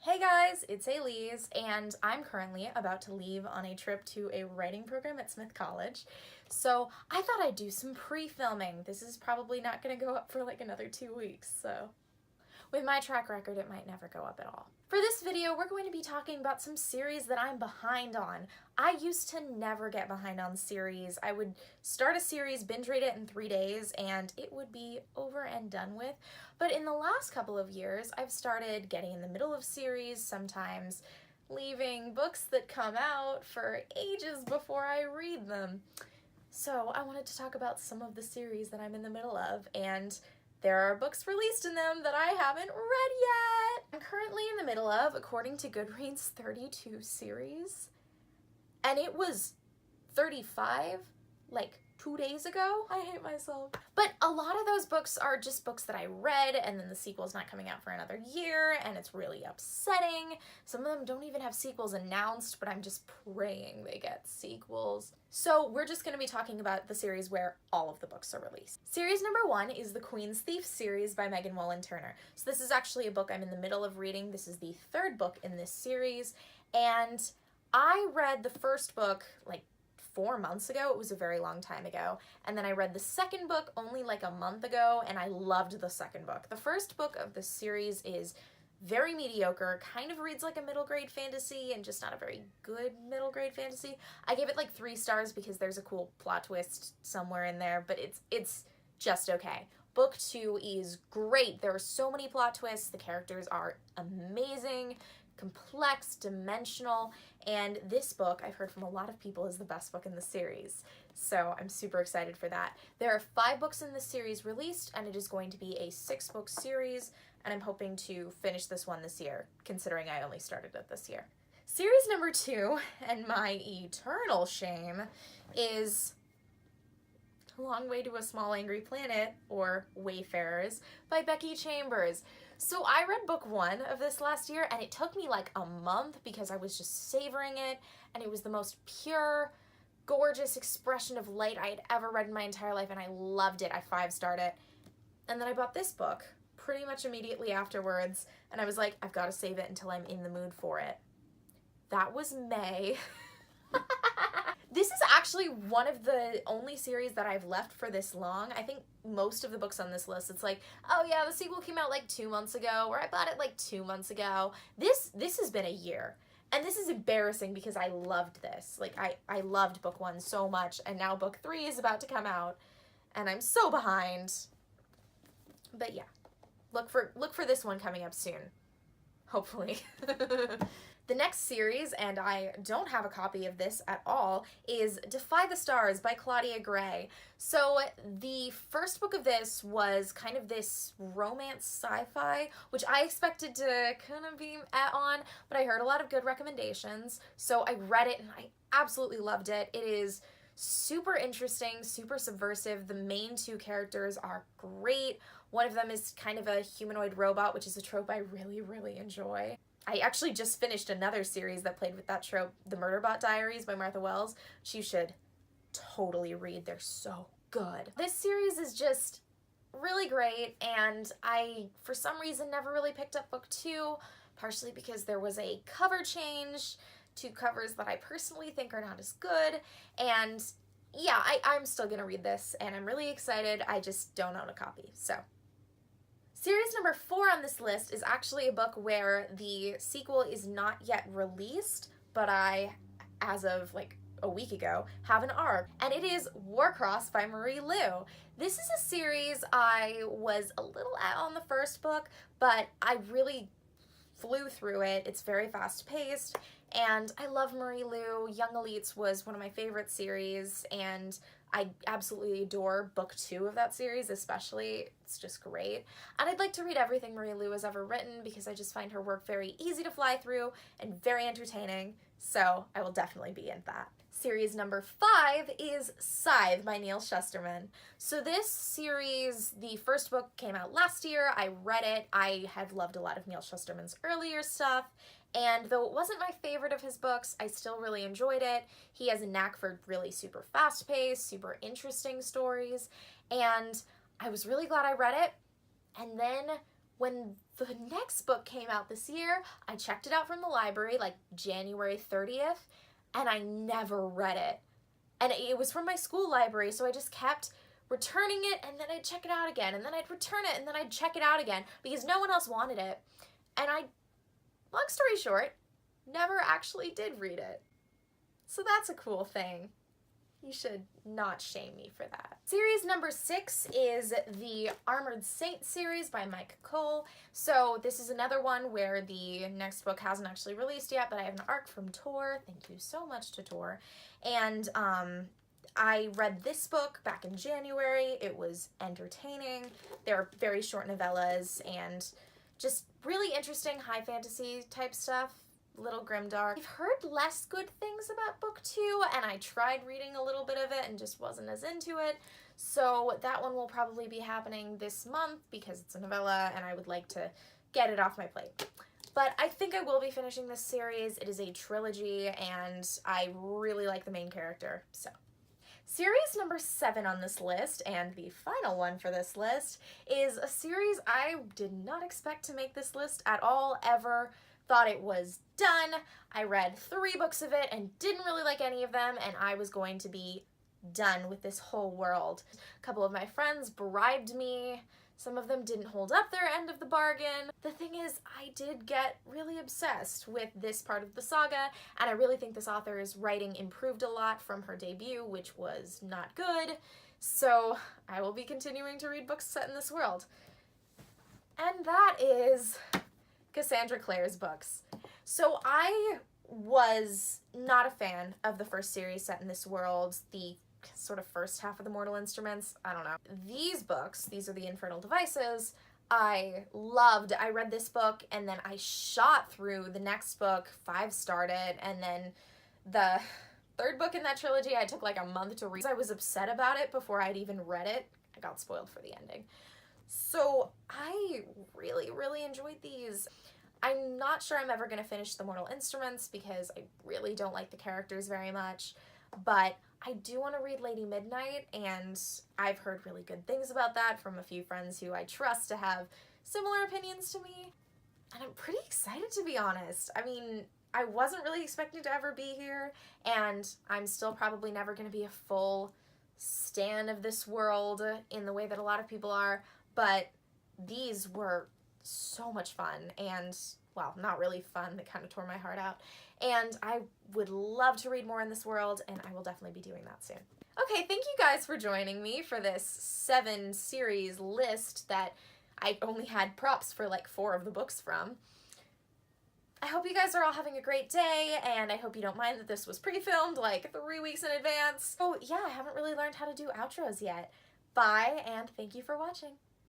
Hey guys, it's Elise, and I'm currently about to leave on a trip to a writing program at Smith College. So I thought I'd do some pre-filming. This is probably not going to go up for like another 2 weeks, so with my track record, it might never go up at all. For this video, we're going to be talking about some series that I'm behind on. I used to never get behind on series. I would start a series, binge read it in 3 days, and it would be over and done with. But in the last couple of years, I've started getting in the middle of series, sometimes leaving books that come out for ages before I read them. So I wanted to talk about some of the series that I'm in the middle of, and there are books released in them that I haven't read yet. I'm currently in the middle of, according to Goodreads, 32 series. And it was 35, like 2 days ago. I hate myself. But a lot of those books are just books that I read, and then the sequel's not coming out for another year, and it's really upsetting. Some of them don't even have sequels announced, but I'm just praying they get sequels. So we're just going to be talking about the series where all of the books are released. Series number 1 is the Queen's Thief series by Megan Wollen Turner. So this is actually a book I'm in the middle of reading. This is the 3rd book in this series, and I read the first book like 4 months ago. It was a very long time ago. And then I read the second book only like a month ago, and I loved the second book. The first book of the series is very mediocre, kind of reads like a middle grade fantasy and just not a very good middle grade fantasy. I gave it like 3 stars because there's a cool plot twist somewhere in there, but it's just okay. Book 2 is great. There are so many plot twists. The characters are amazing, complex, dimensional, and this book I've heard from a lot of people is the best book in the series. So I'm super excited for that. There are 5 books in this series released, and it is going to be a 6-book series, and I'm hoping to finish this one this year, considering I only started it this year. Series number 2, and my eternal shame, is A Long Way to a Small Angry Planet, or Wayfarers, by Becky Chambers. So I read book 1 of this last year, and it took me like a month because I was just savoring it, and it was the most pure, gorgeous expression of light I had ever read in my entire life, and I loved it. I 5-starred it. And then I bought this book pretty much immediately afterwards, and I was like, I've got to save it until I'm in the mood for it. That was May. This is actually one of the only series that I've left for this long. I think most of the books on this list, it's like, oh yeah, the sequel came out like 2 months ago, or I bought it like 2 months ago. This has been a year. And this is embarrassing because I loved this. Like, I loved book 1 so much, and now book 3 is about to come out, and I'm so behind. But yeah, look for this one coming up soon. Hopefully. The next series, and I don't have a copy of this at all, is Defy the Stars by Claudia Gray. So the first book of this was kind of this romance sci-fi, which I expected to kind of be on, but I heard a lot of good recommendations. So I read it and I absolutely loved it. It is super interesting, super subversive. The main 2 characters are great. One of them is kind of a humanoid robot, which is a trope I really, really enjoy. I actually just finished another series that played with that trope, The Murderbot Diaries by Martha Wells, which you should totally read. They're so good. This series is just really great, and I, for some reason, never really picked up book 2, partially because there was a cover change, 2 covers that I personally think are not as good, and yeah, I'm still gonna read this, and I'm really excited. I just don't own a copy, so. Series number 4 on this list is actually a book where the sequel is not yet released, but I, as of like a week ago, have an ARC, and it is Warcross by Marie Lu. This is a series I was a little at on the first book, but I really flew through it. It's very fast-paced, and I love Marie Lu. Young Elites was one of my favorite series, and I absolutely adore book 2 of that series especially. It's just great. And I'd like to read everything Marie Lu has ever written because I just find her work very easy to fly through and very entertaining, so I will definitely be in that. Series number 5 is Scythe by Neil Shusterman. So this series, the first book came out last year. I read it. I have loved a lot of Neil Shusterman's earlier stuff, and though it wasn't my favorite of his books, I still really enjoyed it. He has a knack for really super fast-paced, super interesting stories, and I was really glad I read it. And then When the next book came out this year, I checked it out from the library like January 30th, and I never read it. And it was from my school library, so I just kept returning it, and then I'd check it out again, and then I'd return it, and then I'd check it out again, because no one else wanted it. And long story short, never actually did read it. So that's a cool thing. You should not shame me for that. Series number 6 is the Armored Saint series by Mike Cole. So this is another one where the next book hasn't actually released yet, but I have an arc from Tor. Thank you so much to Tor. And I read this book back in January. It was entertaining. They're very short novellas and just really interesting high fantasy type stuff. Little grimdark. I've heard less good things about book 2, and I tried reading a little bit of it and just wasn't as into it. So that one will probably be happening this month because it's a novella and I would like to get it off my plate. But I think I will be finishing this series. It is a trilogy and I really like the main character, so. Series number 7 on this list, and the final one for this list, is a series I did not expect to make this list at all, ever. Thought it was done. I read 3 books of it and didn't really like any of them, and I was going to be done with this whole world. A couple of my friends bribed me. Some of them didn't hold up their end of the bargain. The thing is, I did get really obsessed with this part of the saga, and I really think this author's writing improved a lot from her debut, which was not good. So I will be continuing to read books set in this world. And that is Cassandra Clare's books. So I was not a fan of the first series set in this world, the sort of first half of the Mortal Instruments. I don't know. These books, these are the Infernal Devices, I loved. I read this book and then I shot through the next book, 5 started, and then the 3rd book in that trilogy I took like a month to read. I was upset about it before I'd even read it. I got spoiled for the ending. So I really, really enjoyed these. I'm not sure I'm ever going to finish the Mortal Instruments because I really don't like the characters very much, but I do want to read Lady Midnight, and I've heard really good things about that from a few friends who I trust to have similar opinions to me, and I'm pretty excited, to be honest. I mean, I wasn't really expecting to ever be here, and I'm still probably never going to be a full stan of this world in the way that a lot of people are, but these were so much fun, and, well, not really fun, they kind of tore my heart out, and I would love to read more in this world, and I will definitely be doing that soon. Okay, thank you guys for joining me for this 7 series list that I only had props for like 4 of the books from. I hope you guys are all having a great day, and I hope you don't mind that this was pre-filmed like 3 weeks in advance. Oh yeah, I haven't really learned how to do outros yet. Bye, and thank you for watching.